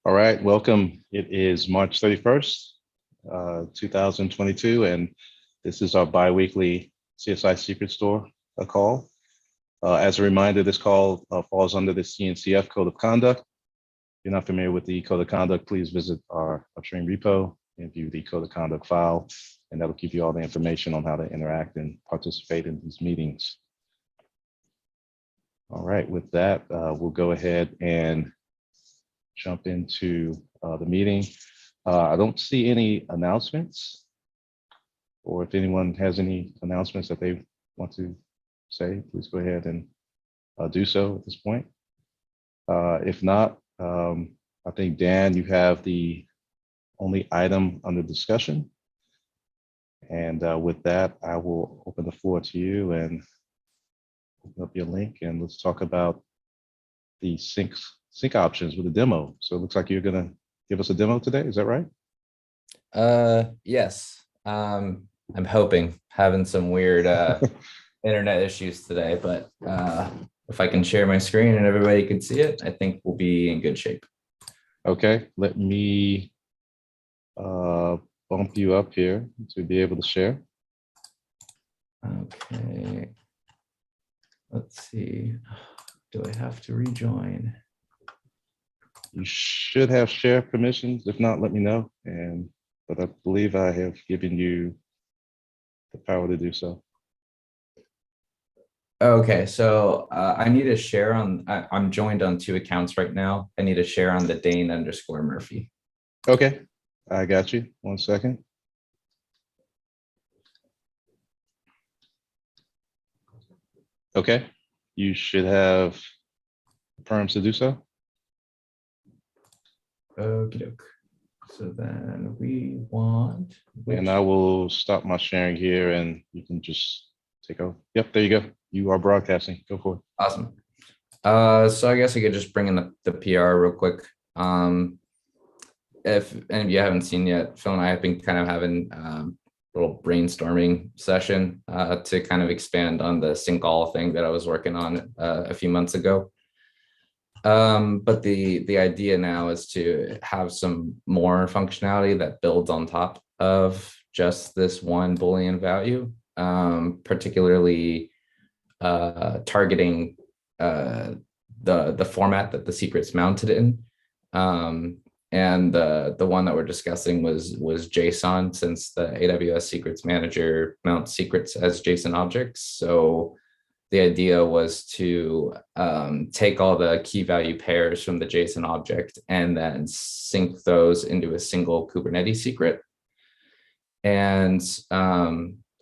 All right, welcome. It is March 31st, 2022, and this is our bi-weekly CSI Secret Store call. As a reminder, this call falls under the CNCF Code of Conduct. If you're not familiar with the Code of Conduct, please visit our upstream repo and view the Code of Conduct file, and that'll give you all the information on how to interact and participate in these meetings. All right, with that, we'll go ahead and jump into the meeting. I don't see any announcements, or if anyone has any announcements that they want to say, please go ahead and do so at this point. If not, I think, Dan, you have the only item under discussion. And with that, I will open the floor to you and open up your link, and let's talk about the sync options with the demo. So it looks like you're gonna give us a demo today, is that right? Yes. I'm hoping, having some weird internet issues today, but if I can share my screen and everybody can see it, I think we'll be in good shape. Okay, let me bump you up here to be able to share. Okay. Let's see. Do I have to rejoin? You should have share permissions. If not, let me know. But I believe I have given you the power to do so. Okay, so I need to share on, I'm joined on 2 accounts right now. I need to share on the Dane_Murphy. Okay, I got you. 1 second. Okay, you should have perms to do so. Okie doke. So then we want. And I will stop my sharing here and you can just take over. Yep, there you go. You are broadcasting. Go for it. Awesome. So I guess I could just bring in the PR real quick. If any of you haven't seen yet, Phil and I have been kind of having a little brainstorming session to kind of expand on the sync all thing that I was working on a few months ago. But the idea now is to have some more functionality that builds on top of just this one Boolean value, particularly targeting the format that the secret's mounted in. And the one that we're discussing was JSON, since the AWS Secrets Manager mounts secrets as JSON objects. So the idea was to take all the key value pairs from the JSON object and then sync those into a single Kubernetes secret. And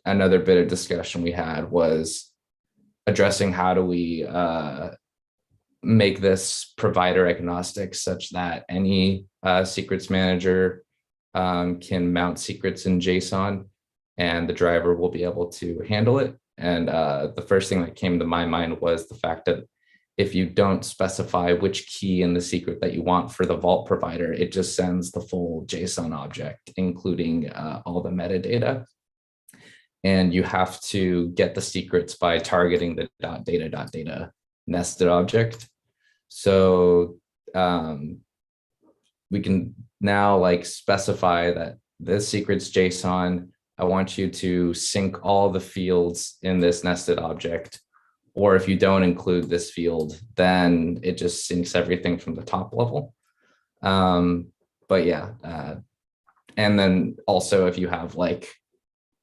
another bit of discussion we had was addressing how do we make this provider agnostic such that any secrets manager can mount secrets in JSON and the driver will be able to handle it. And the first thing that came to my mind was the fact that if you don't specify which key in the secret that you want for the vault provider, it just sends the full JSON object, including all the metadata. And you have to get the secrets by targeting the .data nested object. So we can now like specify that this secret's JSON. I want you to sync all the fields in this nested object. Or if you don't include this field, then it just syncs everything from the top level. But yeah, and then also if you have like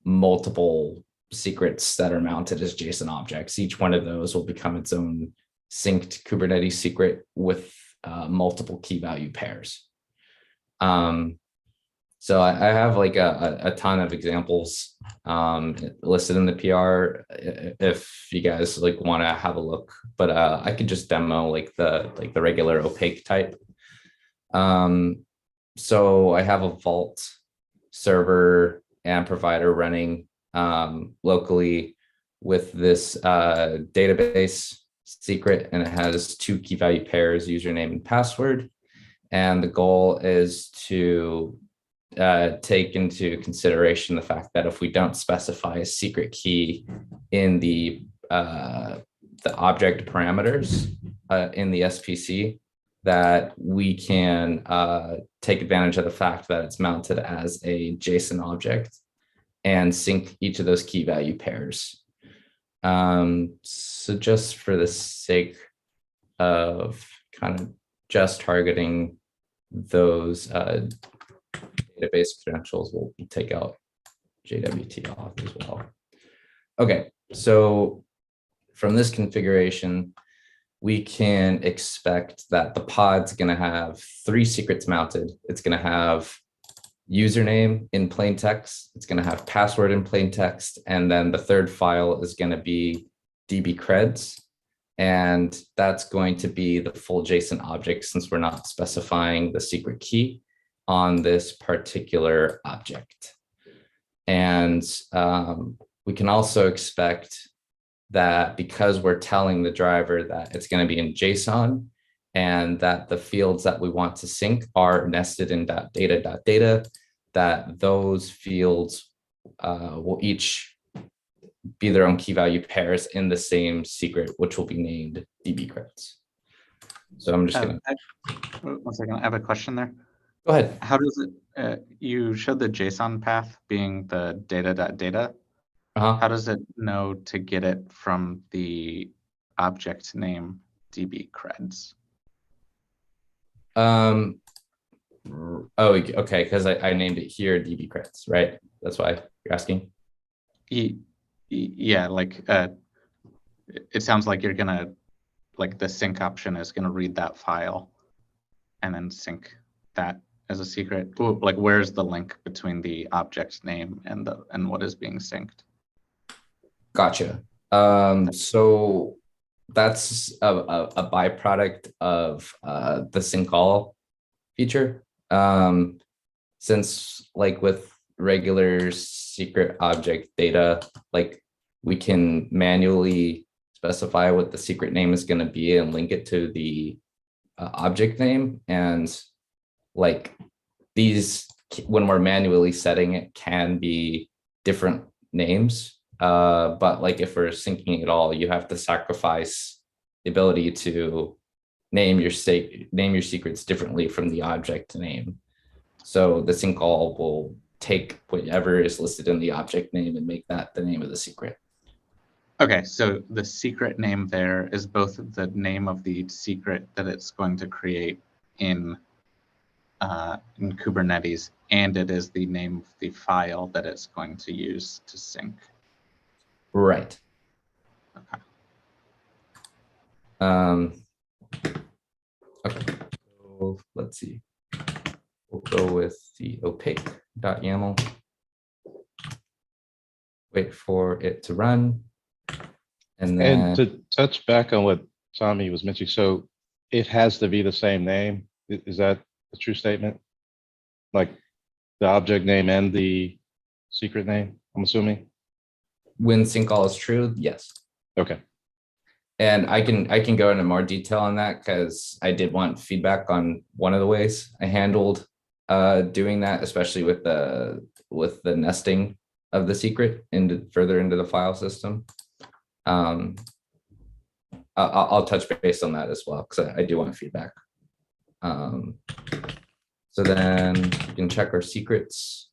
multiple secrets that are mounted as JSON objects, each one of those will become its own synced Kubernetes secret with multiple key value pairs. So I have like a ton of examples listed in the PR if you guys like want to have a look, but I could just demo like the regular opaque type. So I have a vault server and provider running locally with this database secret, and it has 2 key value pairs, username and password. And the goal is to take into consideration the fact that if we don't specify a secret key in the object parameters in the SPC, that we can take advantage of the fact that it's mounted as a JSON object and sync each of those key value pairs. So just for the sake of kind of just targeting those database credentials, we'll take out JWT off as well. Okay, so from this configuration, we can expect that the pod's going to have 3 secrets mounted. It's going to have username in plain text. It's going to have password in plain text. And then the third file is going to be dbcreds. And that's going to be the full JSON object since we're not specifying the secret key on this particular object. And we can also expect that because we're telling the driver that it's going to be in JSON and that the fields that we want to sync are nested in .data, that those fields will each be their own key value pairs in the same secret, which will be named dbcreds. So I'm just going to. 1 second, I have a question there. Go ahead. How does it, you showed the JSON path being the data.data. How does it know to get it from the object name dbcreds? Oh, okay, because I named it here dbcreds, right? That's why you're asking. Yeah, like it sounds like you're gonna, like the sync option is gonna read that file and then sync that as a secret. Ooh, like where's the link between the object's name and what is being synced? Gotcha. So that's a byproduct of the sync all feature. Since like with regular secret object data, like we can manually specify what the secret name is going to be and link it to the object name. And like these, when we're manually setting it, can be different names. But like if we're syncing it all, you have to sacrifice the ability to name your secrets differently from the object name. So the sync all will take whatever is listed in the object name and make that the name of the secret. Okay, so the secret name there is both the name of the secret that it's going to create in Kubernetes, and it is the name of the file that it's going to use to sync. Right. Okay. Okay. So let's see. We'll go with the opaque.yaml. Wait for it to run. And to touch back on what Tommy was mentioning, so it has to be the same name. Is that a true statement? Like the object name and the secret name, I'm assuming? When sync all is true, yes. Okay. And I can go into more detail on that because I did want feedback on one of the ways I handled doing that, especially with the nesting of the secret further into the file system. I'll touch base on that as well because I do want feedback. So then we can check our secrets.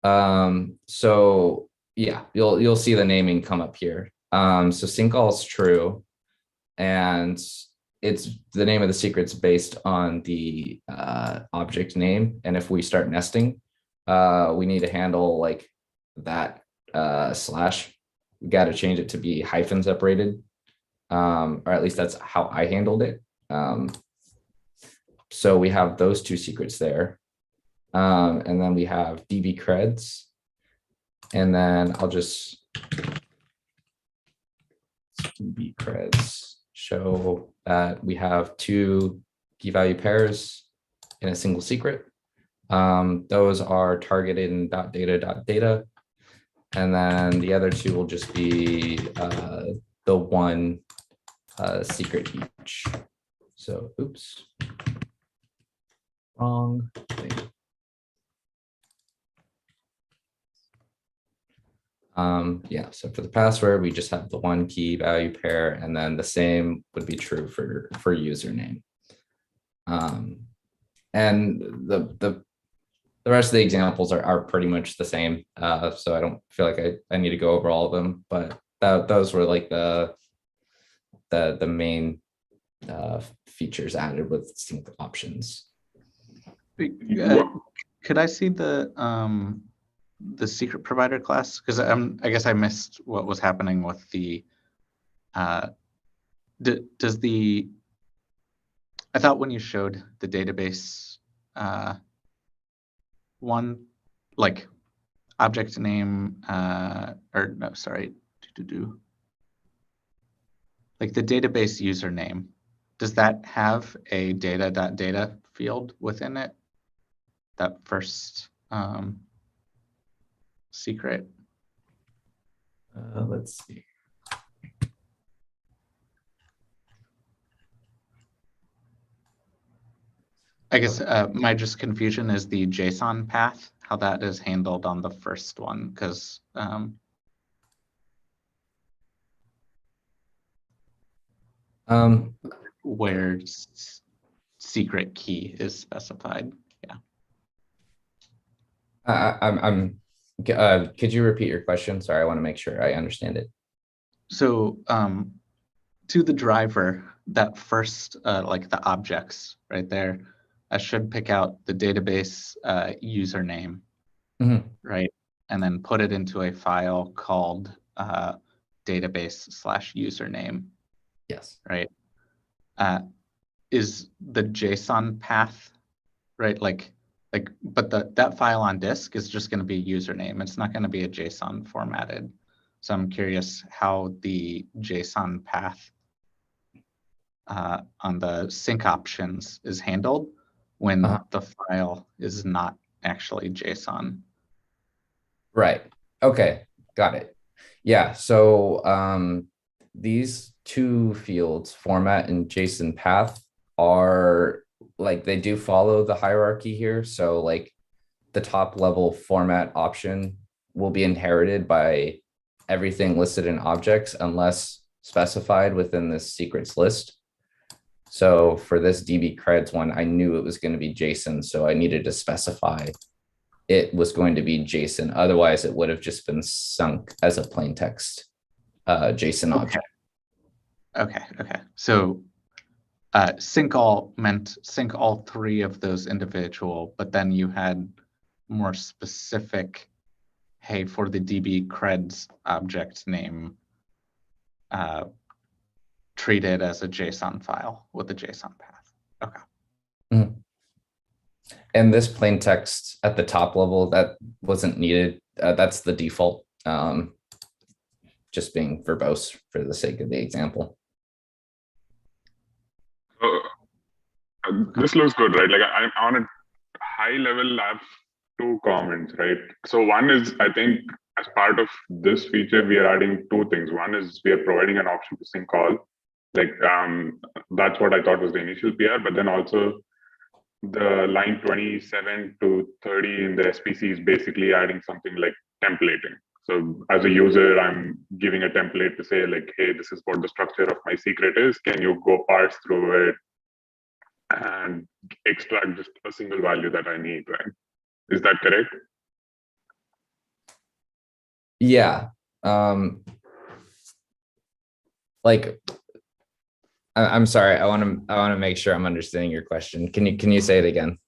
So yeah, you'll see the naming come up here. So sync all is true, and it's the name of the secret's based on the object name. And if we start nesting, we need to handle like that slash. We got to change it to be hyphen separated, or at least that's how I handled it. So we have those two secrets there, and then we have dbcreds, and then I'll just dbcreds show that we have 2 key value pairs in a single secret. Those are targeted in .data. And then the other 2 will just be the 1 secret each. So, oops, wrong thing. Yeah, so for the password, we just have the 1 key value pair, and then the same would be true for username. And the rest of the examples are pretty much the same. So I don't feel like I need to go over all of them, but those were like the main features added with sync options. Could I see the secret provider class? Because I guess I missed what was happening with the does the I thought when you showed the database one, like object name or no, sorry, like the database username, does that have a data field within it? That first secret? Let's see. I guess my just confusion is the JSON path, how that is handled on the first one, because where secret key is specified. Yeah. Could you repeat your question? Sorry, I want to make sure I understand it. So to the driver, that first, like the objects right there, I should pick out the database username, right? And then put it into a file called database/username. Yes. Right. Is the JSON path, right? But that file on disk is just going to be username. It's not going to be a JSON formatted. So I'm curious how the JSON path on the sync options is handled when the file is not actually JSON. Right. Okay. Got it. Yeah. So these two fields, format and JSON path, are like, they do follow the hierarchy here. So like the top level format option will be inherited by everything listed in objects unless specified within this secrets list. So for this DB creds one, I knew it was going to be JSON, so I needed to specify it was going to be JSON. Otherwise, it would have just been sunk as a plain text JSON object. Okay. So sync all meant sync all three of those individual, but then you had more specific, hey, for the DB creds object name, treat it as a JSON file with a JSON path. Okay. And this plain text at the top level, that wasn't needed. That's the default, just being verbose for the sake of the example. This looks good, right? Like I on a high level, I have two comments, right? So one is, I think as part of this feature, we are adding two things. One is we are providing an option to sync all. Like that's what I thought was the initial PR, but then also the line 27 to 30 in the SPC is basically adding something like templating. So as a user, I'm giving a template to say like, hey, this is what the structure of my secret is. Can you go parse through it and extract just a single value that I need, right? Is that correct? Yeah. Like, I'm sorry. I want to make sure I'm understanding your question. Can you say it again?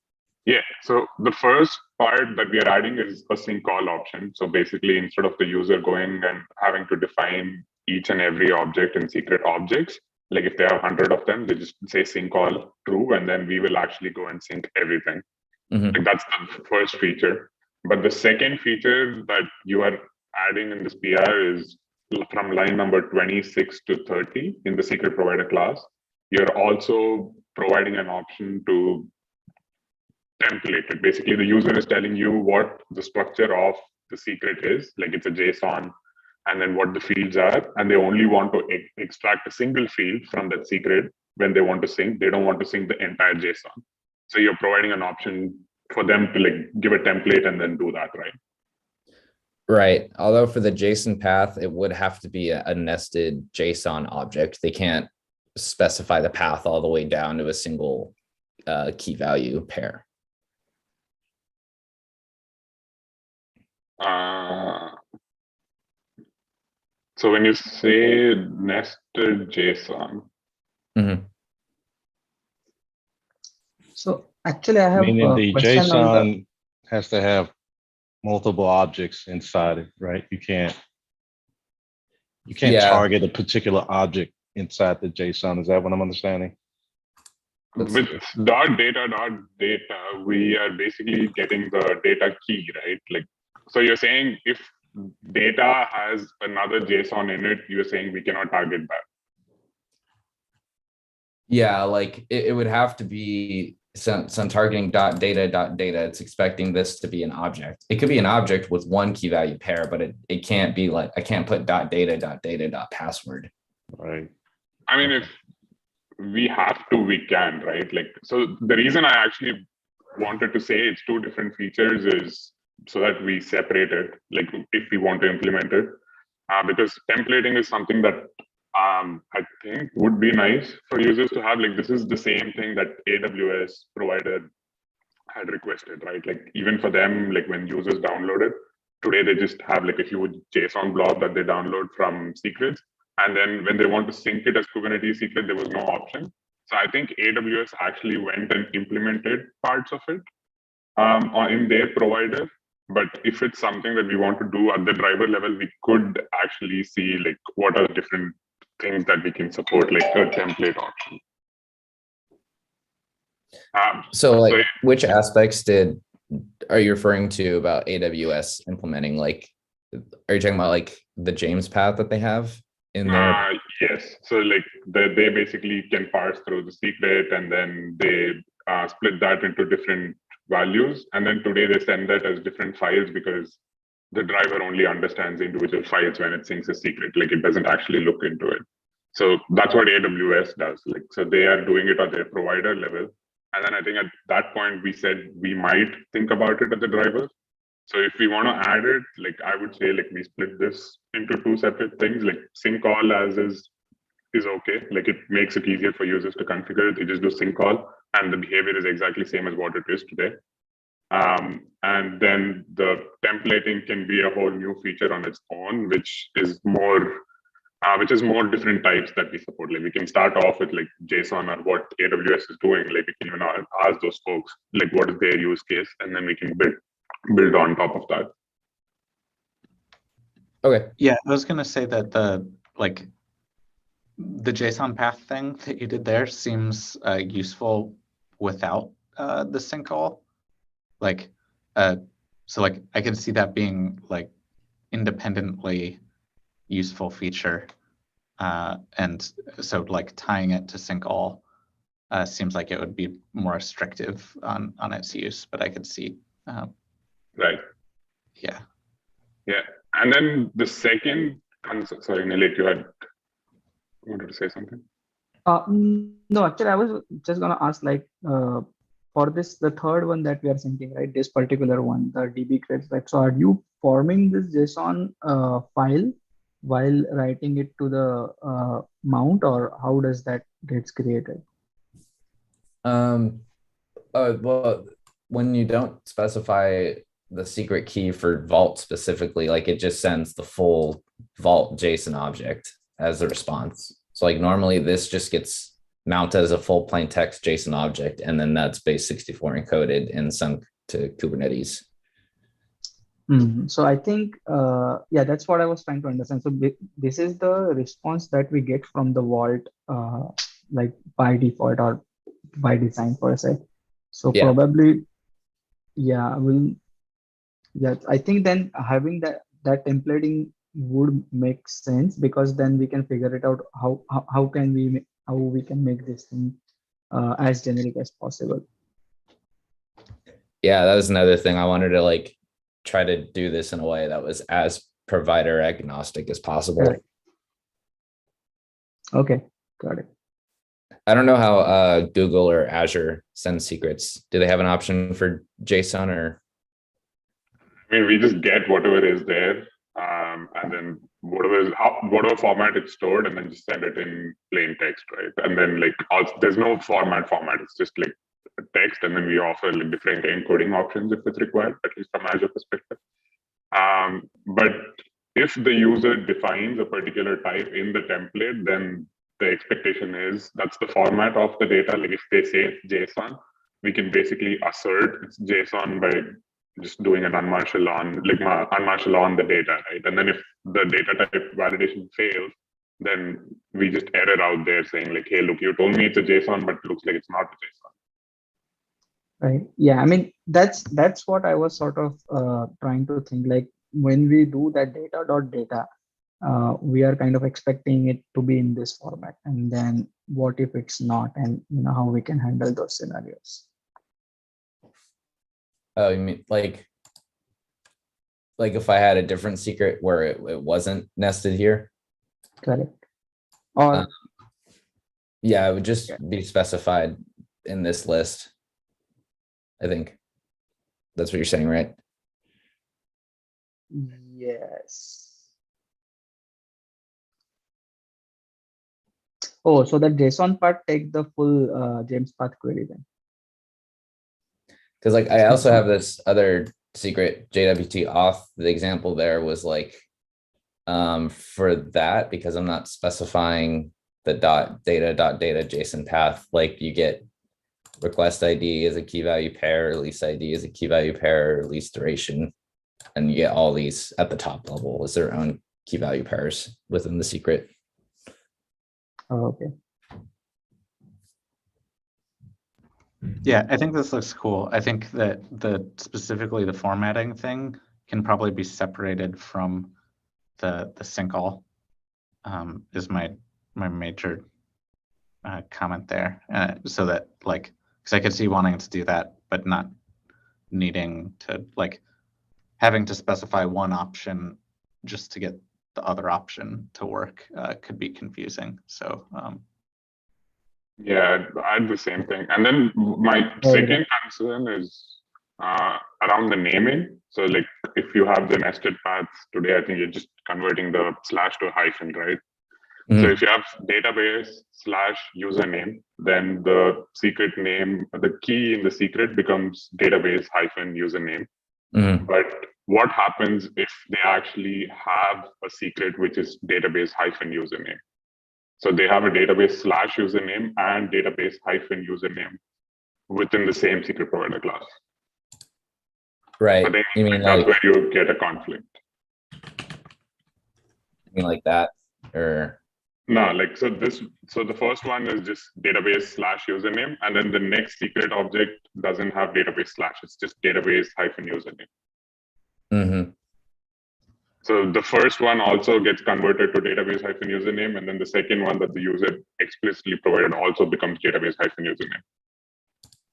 Yeah. So the first part that we are adding is a sync all option. So basically, instead of the user going and having to define each and every object in secret objects, like if they have 100 of them, they just say sync all true, and then we will actually go and sync everything. Like that's the first feature. But the second feature that you are adding in this PR is from line number 26 to 30 in the secret provider class. You're also providing an option to template it. Basically, the user is telling you what the structure of the secret is, like it's a JSON, and then what the fields are, and they only want to extract a single field from that secret when they want to sync. They don't want to sync the entire JSON. So you're providing an option for them to like give a template and then do that, right? Right. Although for the JSON path, it would have to be a nested JSON object. They can't specify the path all the way down to a single key value pair. So when you say nested JSON, So actually, I have Meaning a the question on the. JSON has to have multiple objects inside it, right? You can't Yeah. target a particular object inside the JSON. Is that what I'm understanding? with .data, we are basically getting the data key, right? Like, so you're saying if data has another JSON in it, you're saying we cannot target that. Yeah, like it would have to be some targeting .data. It's expecting this to be an object. It could be an object with one key value pair, but it can't be like, I can't put .data. Password. Right. I mean, if we have to, we can, right? Like, so the reason I actually wanted to say it's two different features is so that we separate it, like if we want to implement it, because templating is something that I think would be nice for users to have. Like, this is the same thing that AWS provider had requested, right? Like, even for them, like when users download it, today they just have like a huge JSON blob that they download from secrets. And then when they want to sync it as Kubernetes secret, there was no option. So I think AWS actually went and implemented parts of it in their provider. But if it's something that we want to do at the driver level, we could actually see like what are the different things that we can support, like a template option. So like, which aspects are you referring to about AWS implementing? Like, are you talking about like the James path that they have in there? Yes. So like they basically can parse through the secret, and then they split that into different values. And then today they send that as different files because the driver only understands individual files when it syncs a secret. Like, it doesn't actually look into it. So that's what AWS does. Like, so they are doing it at their provider level. And then I think at that point we said we might think about it at the driver. So if we want to add it, like I would say, like we split this into two separate things. Like sync all as is okay. Like, it makes it easier for users to configure it. They just do sync all, and the behavior is exactly same as what it is today. And then the templating can be a whole new feature on its own, which is more different types that we support. Like, we can start off with like JSON or what AWS is doing. Like, we can even ask those folks like what is their use case, and then we can build on top of that. Okay. Yeah, I was gonna say that the JSON path thing that you did there seems useful without the sync all. Like, so like I could see that being like independently useful feature, and so like tying it to sync all seems like it would be more restrictive on its use. But I could see. Right. Yeah. Yeah. And then the second, sorry, Nilesh, you wanted to say something? No, actually, I was just gonna ask, like, for this, the third one that we are syncing, right? This particular one, the DB creds, right? So, are you forming this JSON file while writing it to the mount, or how does that gets created? Well, when you don't specify the secret key for Vault specifically, like it just sends the full Vault JSON object as a response. So like normally this just gets mounted as a full plain text JSON object, and then that's base 64 encoded and sunk to Kubernetes. So I think, yeah, that's what I was trying to understand. So this is the response that we get from the Vault, like by default or by design per se. So Yeah. probably, yeah, I think then having that templating would make sense, because then we can figure it out how we can make this thing as generic as possible. Yeah, that was another thing. I wanted to like try to do this in a way that was as provider agnostic as possible. Right. Okay, got it. I don't know how Google or Azure send secrets. Do they have an option for JSON or? I mean, we just get whatever is there, and then whatever format it's stored, and then just send it in plain text, right? And then like there's no format. It's just like text, and then we offer like different encoding options if it's required, at least from Azure perspective. But if the user defines a particular type in the template, then the expectation is that's the format of the data. Like if they say it's JSON, we can basically assert it's JSON by just doing an unmarshal on, like unmarshal on the data, right? And then if the data type validation fails, then we just error out there saying like, hey, look, you told me it's a JSON, but it looks like it's not a JSON. Right. Yeah. I mean, that's what I was sort of trying to think. Like when we do that data, we are kind of expecting it to be in this format. And then what if it's not? And how we can handle those scenarios. Oh, you mean like if I had a different secret where it wasn't nested here? Correct. Or Yeah, it would just be specified in this list. I think that's what you're saying, right? yes. Oh, so the JSON part take the full James path query then. Because like I also have this other secret JWT auth. The example there was like for that, because I'm not specifying the data JSON path, like you get request ID as a key value pair, release ID as a key value pair, release duration, and you get all these at the top level as their own key value pairs within the secret. Oh, okay. Yeah, I think this looks cool. I think that specifically the formatting thing can probably be separated from the sync all. Is my major comment there, so that like, because I could see wanting to do that, but not needing to, like, having to specify one option just to get the other option to work could be confusing. So Yeah, I had the same thing. And then my second concern is around the naming. So like if you have the nested paths today, I think you're just converting the slash to a hyphen, right? So if you have database slash username, then the secret name, the key in the secret becomes database hyphen username. But what happens if they actually have a secret which is database hyphen username? So they have a database slash username and database hyphen username within the same secret provider class. Right. I think You mean that's like, where you get a conflict. you mean like that, or? No, like, so the first one is just database slash username, and then the next secret object doesn't have database slash, it's just database hyphen username. So the first one also gets converted to database hyphen username, and then the second one that the user explicitly provided also becomes database hyphen username.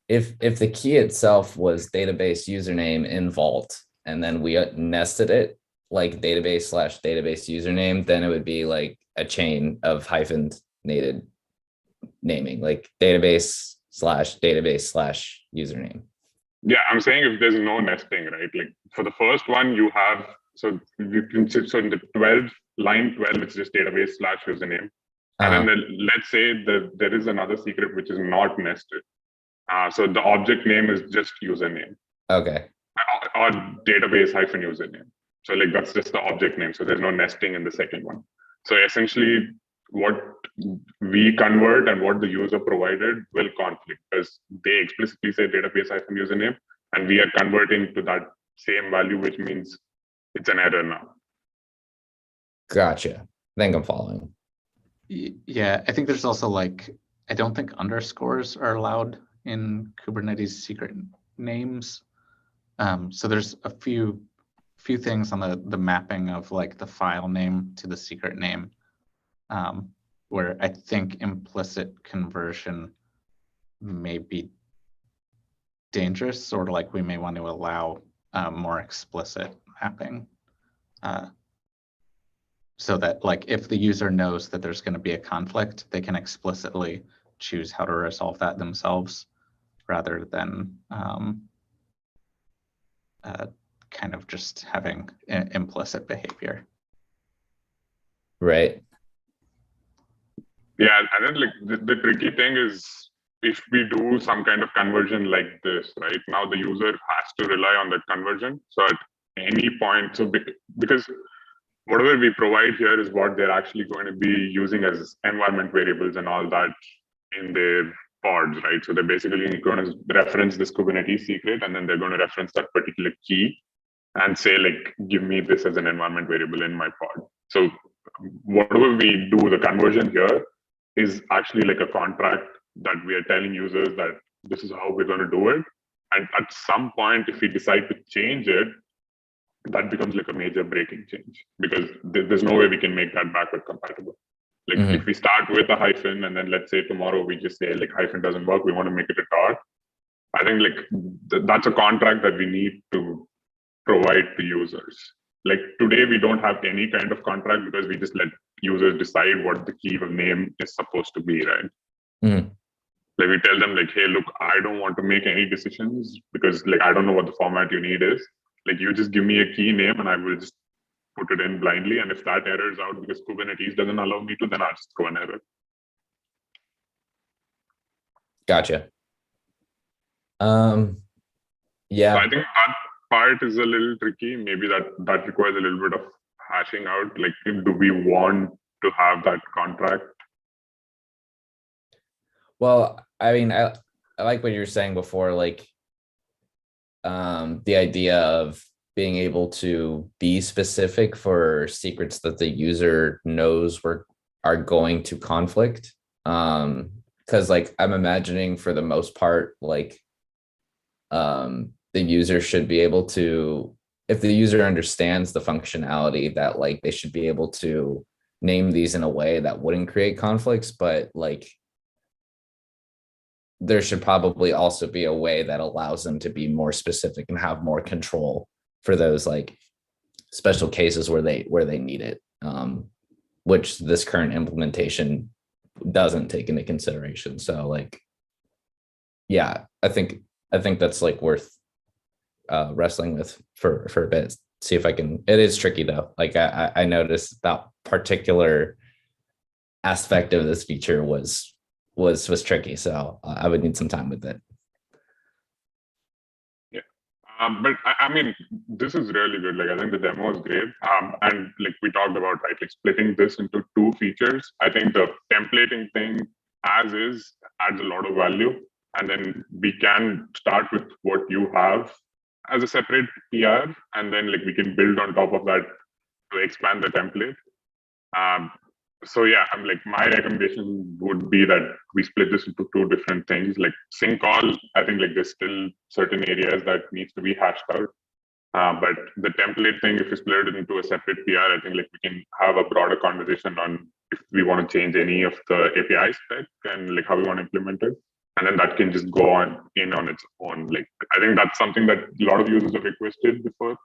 If the key itself was database username in Vault, and then we nested it like database slash database username, then it would be like a chain of hyphenated naming, like database slash username. Yeah, I'm saying if there's no nesting, right? Like for the first one, you have, so you can, so in the line 12, it's just database slash username. And then let's say that there is another secret which is not nested. So the object name is just username. Okay. Or database hyphen username. So like that's just the object name. So there's no nesting in the second one. So essentially what we convert and what the user provided will conflict because they explicitly say database hyphen username and we are converting to that same value, which means it's an error now. Gotcha. I think I'm following. Yeah, I think there's also like, I don't think underscores are allowed in Kubernetes secret names. So there's a few things on the mapping of like the file name to the secret name, where I think implicit conversion may be dangerous, sort of like we may want to allow more explicit mapping. So that like if the user knows that there's going to be a conflict, they can explicitly choose how to resolve that themselves rather than kind of just having implicit behavior. Right. Yeah, and then like the tricky thing is if we do some kind of conversion like this, right, now the user has to rely on that conversion. So at any point, so because whatever we provide here is what they're actually going to be using as environment variables and all that in their pods, right? So they're basically going to reference this Kubernetes secret, and then they're going to reference that particular key and say, like, give me this as an environment variable in my pod. So whatever we do, the conversion here is actually like a contract that we are telling users that this is how we're going to do it. And at some point, if we decide to change it, that becomes like a major breaking change, because there's no way we can make that backward compatible. Like if we start with a hyphen and then let's say tomorrow we just say like hyphen doesn't work, we want to make it a dot. I think like that's a contract that we need to provide to users. Like today we don't have any kind of contract because we just let users decide what the key of name is supposed to be, right? Like we tell them like, hey, look, I don't want to make any decisions because like I don't know what the format you need is. Like you just give me a key name and I will just put it in blindly. And if that error is out because Kubernetes doesn't allow me to, then I'll just throw an error. Gotcha. Yeah. So I think that part is a little tricky. Maybe that requires a little bit of hashing out. Like, do we want to have that contract? Well, I mean, I like what you were saying before, like the idea of being able to be specific for secrets that the user knows are going to conflict. Because like I'm imagining for the most part, like the user should be able to, if the user understands the functionality, that like they should be able to name these in a way that wouldn't create conflicts, but like there should probably also be a way that allows them to be more specific and have more control for those like special cases where they need it, which this current implementation doesn't take into consideration. So like, yeah, I think that's like worth wrestling with for a bit. See if I can. It is tricky though. Like I noticed that particular aspect of this feature was tricky. So I would need some time with it. Yeah, but I mean, this is really good. Like I think the demo is great. And like we talked about, right, like splitting this into two features. I think the templating thing as is adds a lot of value. And then we can start with what you have as a separate PR, and then like we can build on top of that to expand the template. So yeah, I'm like, my recommendation would be that we split this into two different things. Like sync all, I think like there's still certain areas that needs to be hashed out. But the template thing, if we split it into a separate PR, I think like we can have a broader conversation on if we want to change any of the API spec and like how we want to implement it. And then that can just go on its own. Like I think that's something that a lot of users have requested before.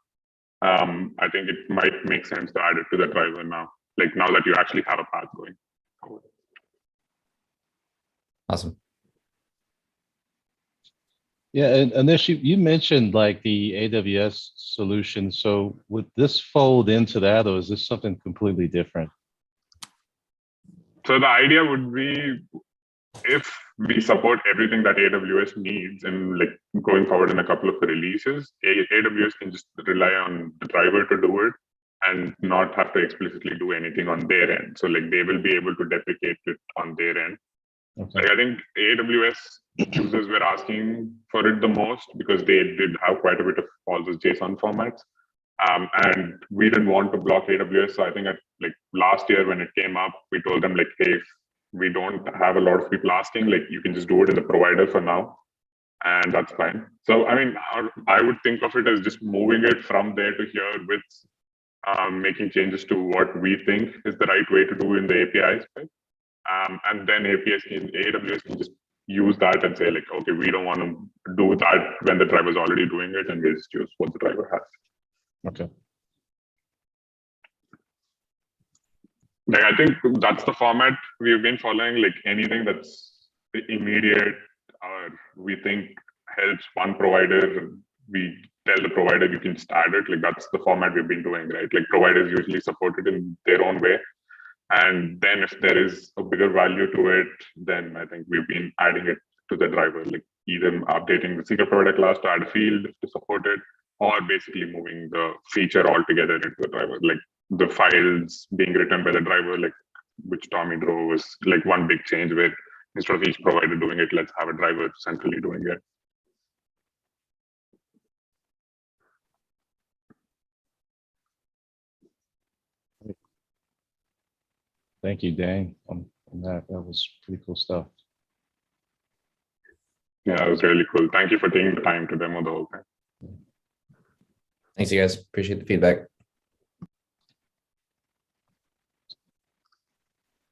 I think it might make sense to add it to the driver now. Like now that you actually have a path going forward. Awesome. Yeah, and Anish, you mentioned like the AWS solution. So would this fold into that, or is this something completely different? So the idea would be if we support everything that AWS needs and like going forward in a couple of the releases, AWS can just rely on the driver to do it and not have to explicitly do anything on their end. So like they will be able to deprecate it on their end. Okay. Like I think AWS users were asking for it the most because they did have quite a bit of all those JSON formats. And we didn't want to block AWS. So I think like last year when it came up, we told them like, hey, if we don't have a lot of people asking, like you can just do it in the provider for now. And that's fine. So, I mean, I would think of it as just moving it from there to here with making changes to what we think is the right way to do in the APIs. Right? And then AWS can just use that and say like, okay, we don't want to do that when the driver is already doing it, and we'll just use what the driver has. Okay. Like I think that's the format we've been following. Like anything that's immediate or we think helps one provider, we tell the provider you can start it. Like that's the format we've been doing, right? Like providers usually support it in their own way. And then if there is a bigger value to it, then I think we've been adding it to the driver, like either updating the secret provider class to add a field to support it, or basically moving the feature altogether into the driver, like the files being written by the driver, like which Tommy drove was like one big change where instead of each provider doing it, let's have a driver centrally doing it. Thank you, Dan, on that. That was pretty cool stuff. Yeah, it was really cool. Thank you for taking the time to demo the whole thing. Thanks, you guys. Appreciate the feedback.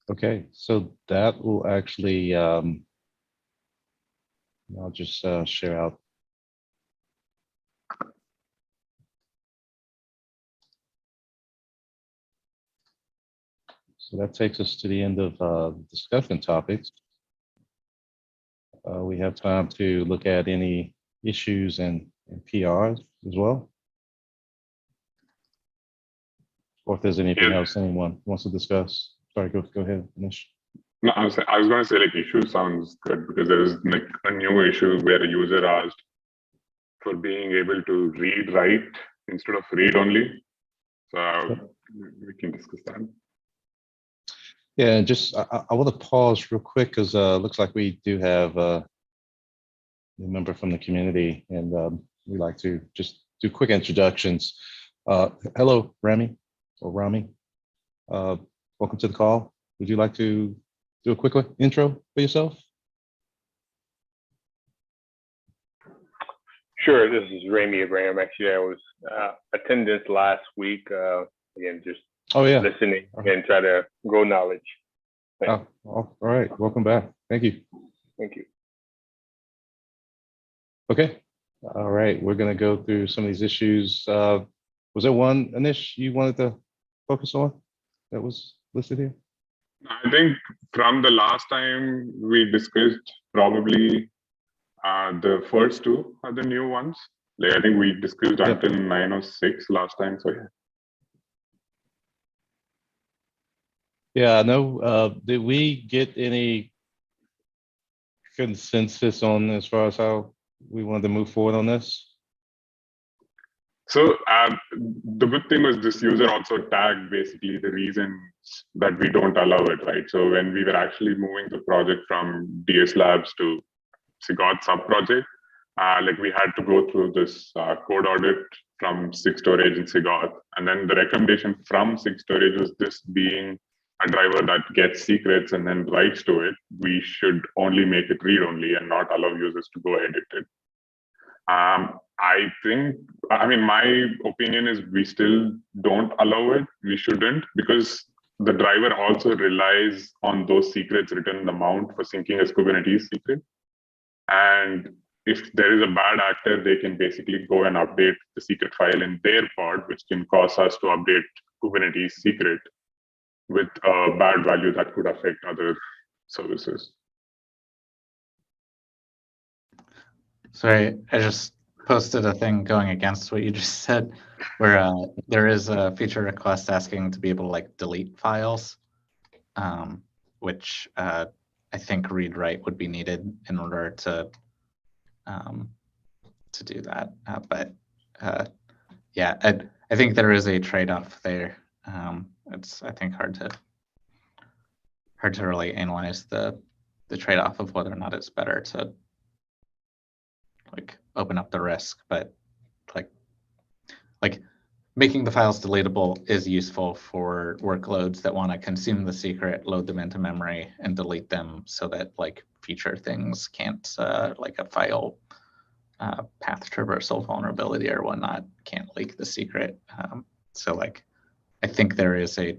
Okay, so that will actually, I'll just share out. So that takes us to the end of discussion topics. We have time to look at any issues and PRs as well. Or if there's anything else anyone wants to discuss. Sorry, go ahead, Anish. No, I was going to say like issue sounds good because there is like a new issue where a user asked for being able to read write instead of read only. So we can discuss that. Yeah, just I want to pause real quick because looks like we do have a member from the community, and we like to just do quick introductions. Hello, Rami or Rami. Welcome to the call. Would you like to do a quick intro for yourself? Sure, this is Rami Abraham. Actually, I was attendance last week. Again, just listening and try to grow knowledge. Oh, all right. Welcome back. Thank you. Thank you. Okay. All right. We're going to go through some of these issues. Was there one, Anish, you wanted to focus on that was listed here? I think from the last time we discussed, probably the first two are the new ones. Like I think we discussed until 906 last time. So yeah. Yeah, no. Did we get any consensus on as far as how we wanted to move forward on this? So the good thing was this user also tagged basically the reasons that we don't allow it, right? So when we were actually moving the project from DS Labs to SIGAUT sub-project, like we had to go through this code audit from SIG storage and SIGAUT. And then the recommendation from SIG storage was this being a driver that gets secrets and then writes to it, we should only make it read-only and not allow users to go edit it. I think, I mean, my opinion is we still don't allow it. We shouldn't, because the driver also relies on those secrets written in the mount for syncing as Kubernetes secret. And if there is a bad actor, they can basically go and update the secret file in their pod, which can cause us to update Kubernetes secret with a bad value that could affect other services. Sorry, I just posted a thing going against what you just said, where there is a feature request asking to be able to like delete files, which I think read write would be needed in order to do that. But yeah, I think there is a trade-off there. It's I think hard to really analyze the trade-off of whether or not it's better to like open up the risk, but like making the files deletable is useful for workloads that want to consume the secret, load them into memory, and delete them so that like feature things can't like a file path traversal vulnerability or whatnot can't leak the secret. So like I think there is a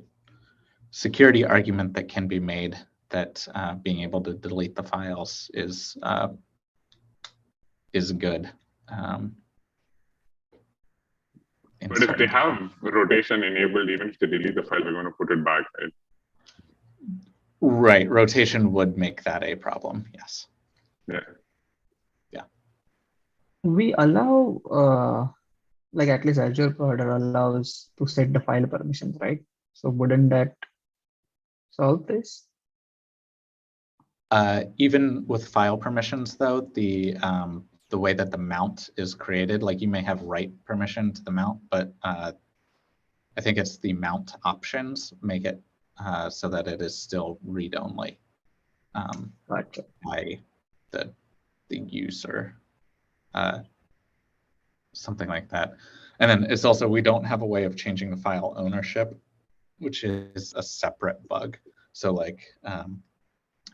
security argument that can be made that being able to delete the files is good. But if they have rotation enabled, even if they delete the file, we're going to put it back, right? Right, rotation would make that a problem, yes. Yeah. Yeah. We allow, like at least Azure provider allows to set the file permissions, right? So wouldn't that solve this? Even with file permissions, though, the way that the mount is created, like you may have write permission to the mount, but I think it's the mount options make it so that it is still read only Gotcha. by the user, something like that. And then it's also, we don't have a way of changing the file ownership, which is a separate bug. So like,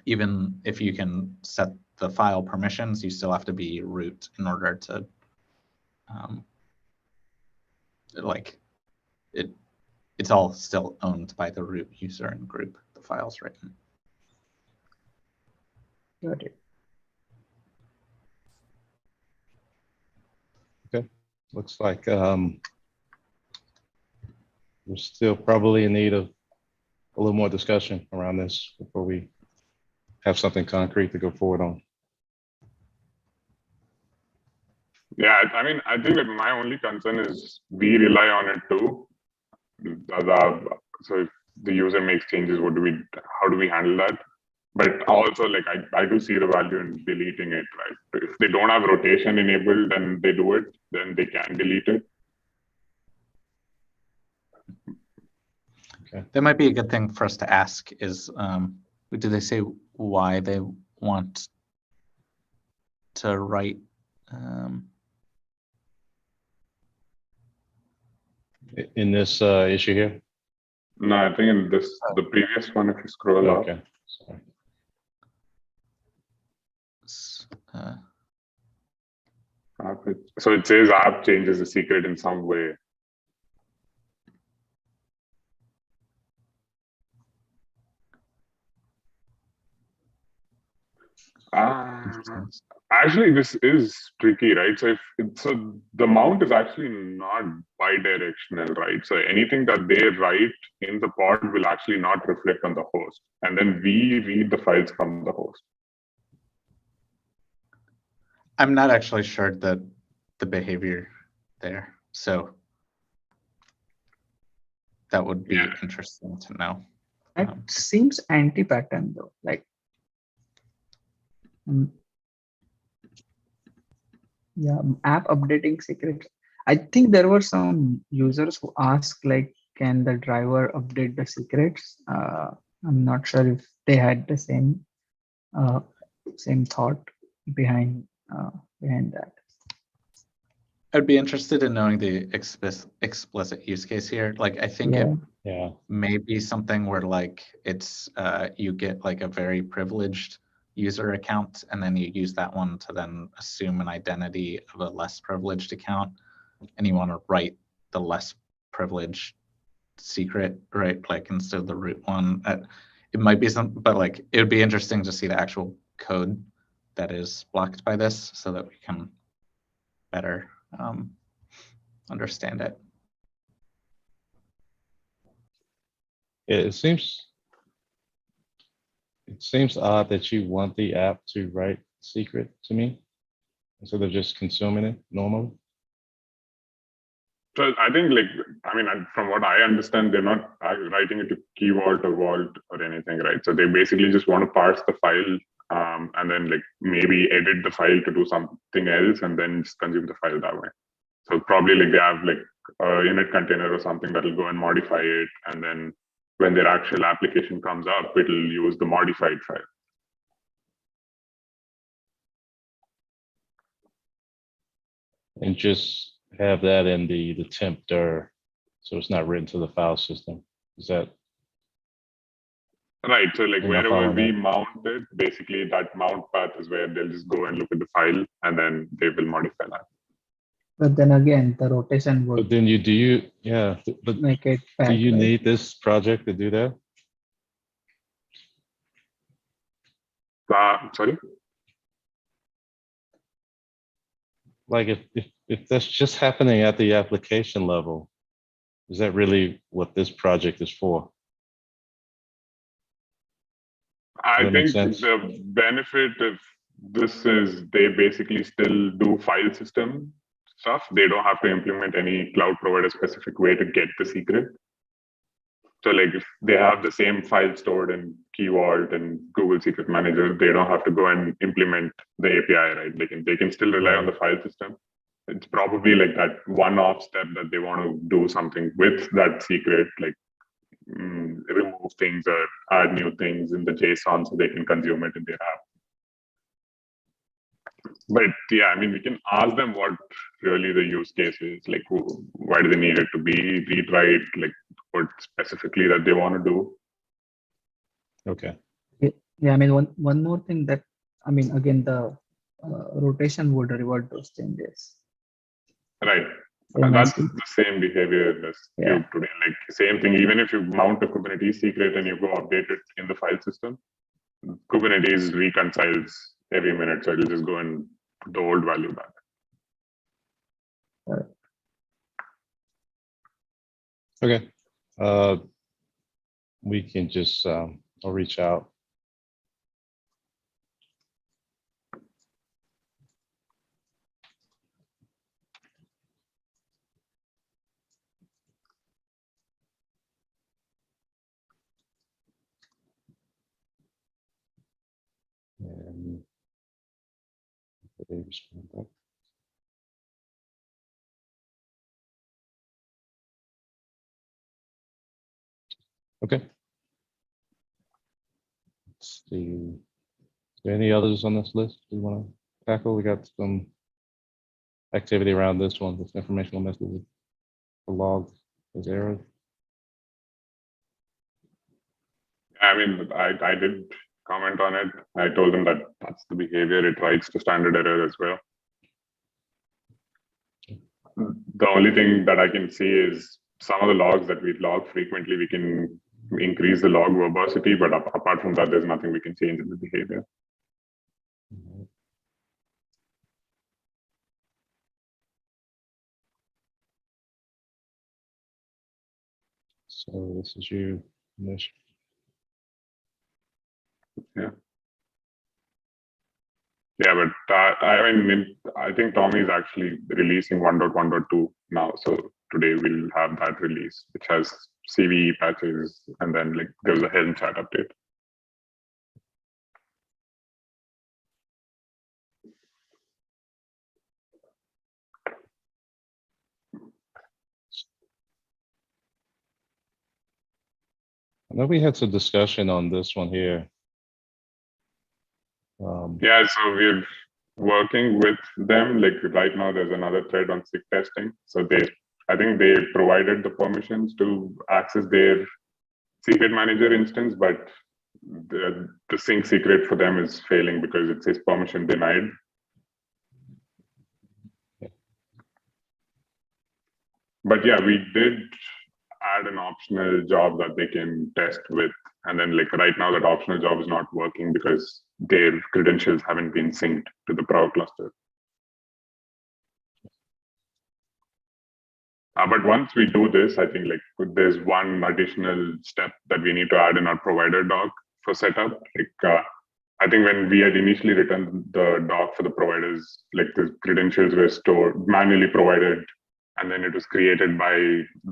even if you can set the file permissions, you still have to be root in order to like it's all still owned by the root user and group, the files written. Got it. Okay, looks like we're still probably in need of a little more discussion around this before we have something concrete to go forward on. Yeah, I mean, I think that my only concern is we rely on it too. So if the user makes changes, how do we handle that? But also, like, I do see the value in deleting it, right? If they don't have rotation enabled, then they do it, then they can delete it. Okay. That might be a good thing for us to ask is, do they say why they want to write? In this issue here? No, I think in the previous one, if you scroll up. Okay, sorry. So it says app changes the secret in some way. Actually, this is tricky, right? So so the mount is actually not bidirectional, right? So anything that they write in the pod will actually not reflect on the host, and then we read the files from the host. I'm not actually sure the behavior there, so that would be interesting to know. It seems anti-pattern though, like. Yeah, app updating secrets. I think there were some users who asked, like, can the driver update the secrets? I'm not sure if they had the same thought behind that. I'd be interested in knowing the explicit use case here. Like, I think it may be something where like it's you get like a very privileged user account, and then you use that one to then assume an identity of a less privileged account, and you want to write the less privileged secret, right? Like instead of the root one. It might be some, but like it would be interesting to see the actual code that is blocked by this, so that we can better understand it. It seems odd that you want the app to write secret to me instead of just consuming it normally. So I think, like, I mean, from what I understand, they're not writing it to key vault or vault or anything, right? So they basically just want to parse the file and then like maybe edit the file to do something else and then just consume the file that way. So probably like they have like a init container or something that will go and modify it, and then when their actual application comes up, it'll use the modified file. And just have that in the temp dir, so it's not written to the file system. Is that right? So like wherever we mount it, basically that mount path is where they'll just go and look at the file, and then they will modify that. But then again, the rotation would. But then do you make it back, do you right? need this project to do that? Sorry. Like if that's just happening at the application level, is that really what this project is for? I think the benefit of this is they basically still do file system stuff. They don't have to implement any cloud provider specific way to get the secret. So like if they have the same file stored in Key Vault and Google Secret Manager, they don't have to go and implement the API, right? They can still rely on the file system. It's probably like that one-off step that they want to do something with that secret, like remove things or add new things in the JSON so they can consume it in their app. But yeah, I mean, we can ask them what really the use case is, like why do they need it to be read-write, like what specifically that they want to do. Okay. Yeah, I mean, one more thing that, I mean, again, the rotation would revert those changes. Right. And that's the same behavior as Cube today. Like same thing, even if you mount a Kubernetes secret and you go update it in the file system, Kubernetes reconciles every minute. So it'll just go and put the old value back. Okay. We can just, I'll reach out. And they respond back. Okay. Let's see. Is there any others on this list we want to tackle? We got some activity around this one, this informational message, the log, those errors. I mean, I did comment on it. I told them that that's the behavior. It writes to standard error as well. The only thing that I can see is some of the logs that we log frequently, we can increase the log verbosity, but apart from that, there's nothing we can change in the behavior. So this is you, Nish. Yeah. Yeah, but I mean, I think Tommy is actually releasing 1.1.2 now. So today we'll have that release, which has CVE patches, and then like there was a Helm chat update. I know we had some discussion on this one here. Yeah, so we're working with them. Like right now, there's another thread on SIG testing. So I think they provided the permissions to access their secret manager instance, but the sync secret for them is failing because it says permission denied. But yeah, we did add an optional job that they can test with. And then like right now that optional job is not working because their credentials haven't been synced to the Prow cluster. But once we do this, I think like there's one additional step that we need to add in our provider doc for setup. Like I think when we had initially written the doc for the providers, like the credentials were stored, manually provided, and then it was created by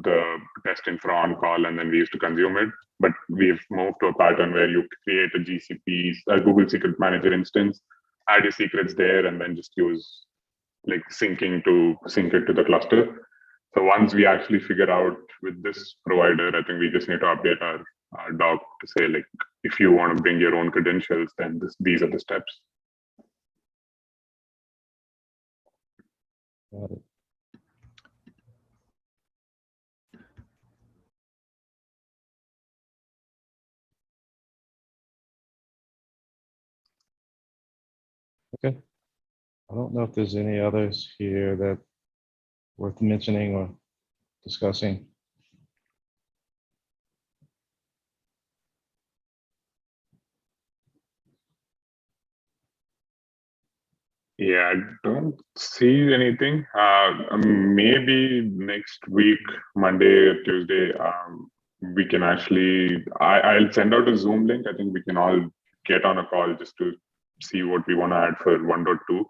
the test infra on call, and then we used to consume it. But we've moved to a pattern where you create a GCP, a Google Secret Manager instance, add your secrets there, and then just use like syncing to sync it to the cluster. So once we actually figure out with this provider, I think we just need to update our doc to say like, if you want to bring your own credentials, then these are the steps. Got it. Okay. I don't know if there's any others here that worth mentioning or discussing. Yeah, I don't see anything. Maybe next week, Monday or Tuesday, we can actually, I'll send out a Zoom link. I think we can all get on a call just to see what we want to add for 1.2.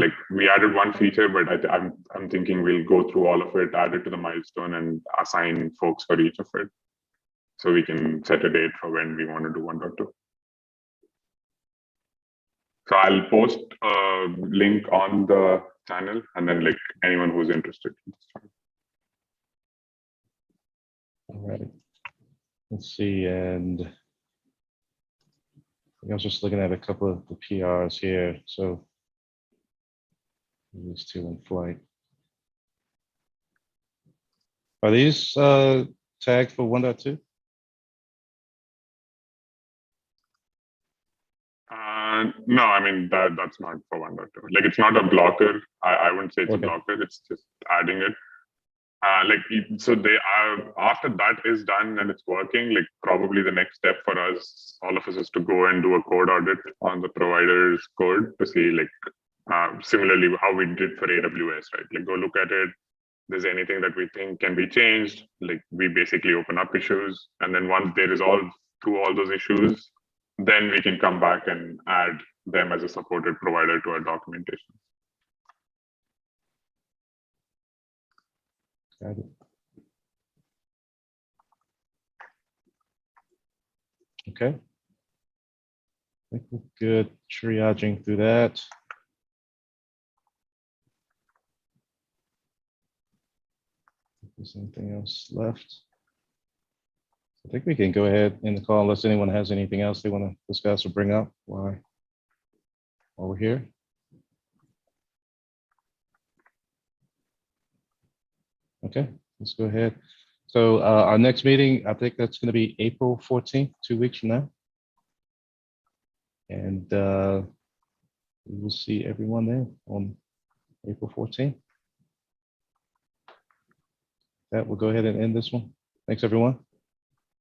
Like we added one feature, but I'm thinking we'll go through all of it, add it to the milestone, and assign folks for each of it. so we can set a date for when we want to do 1.2. So I'll post a link on the channel, and then like anyone who's interested. All right. Let's see, and I was just looking at a couple of the PRs here. So these two in flight. Are these tagged for 1.2? No, I mean that's not for 1.2. Like it's not a blocker. I wouldn't say it's a blocker. It's just adding it. So they are, after that is done and it's working, like probably the next step for us, all of us, is to go and do a code audit on the provider's code to see like similarly how we did for AWS, right? Like go look at it. There's anything that we think can be changed, like we basically open up issues, and then once they resolve through all those issues, then we can come back and add them as a supported provider to our documentation. Got it. Okay. I think we're good triaging through that. If there's anything else left, I think we can go ahead in the call unless anyone has anything else they want to discuss or bring up while we're here. Okay, let's go ahead. So our next meeting, I think that's going to be April 14th, 2 weeks from now. And we will see everyone there on April 14th. That will go ahead and end this one. Thanks, everyone.